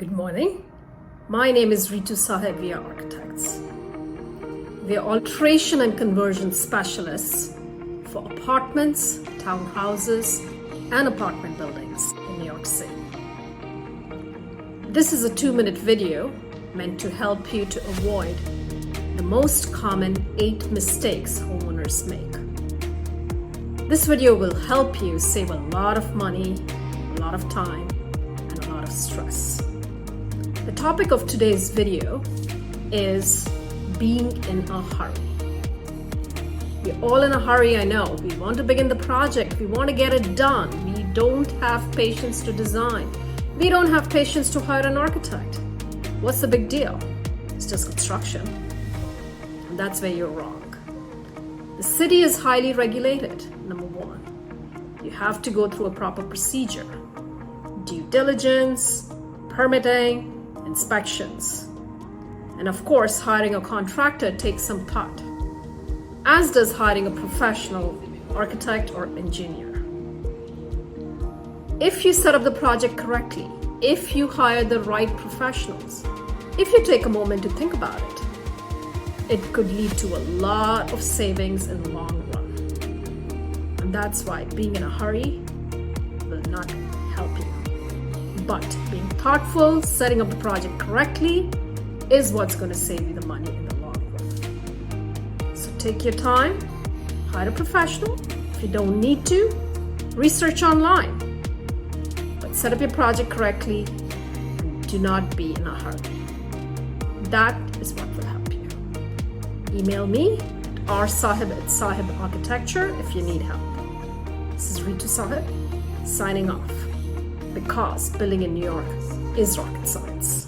Good morning. My name is Ritu Saheb. We are architects. We are alteration and conversion specialists for apartments, townhouses, and apartment buildings in New York City. This is a 2-minute video meant to help you to avoid the most common 8 mistakes homeowners make. This video will help you save a lot of money, a lot of time, and a lot of stress. The topic of today's video is being in a hurry. We're all in a hurry, I know. We want to begin the project. We want to get it done. We don't have patience to design. We don't have patience to hire an architect. What's the big deal? It's just construction. And that's where you're wrong. The city is highly regulated, number one. You have to go through a proper procedure. Due diligence, permitting, inspections. And of course, hiring a contractor takes some thought, as does hiring a professional architect or engineer. If you set up the project correctly, if you hire the right professionals, if you take a moment to think about it, it could lead to a lot of savings in the long run. And that's why being in a hurry will not help you. But being thoughtful, setting up the project correctly is what's going to save you the money in the long run. So take your time, hire a professional. If you don't need to, research online. But set up your project correctly and do not be in a hurry. That is what will help you. Email me at rsaheb@sahebarchitecture if you need help. This is Ritu Saheb signing off, because building in New York is rocket science.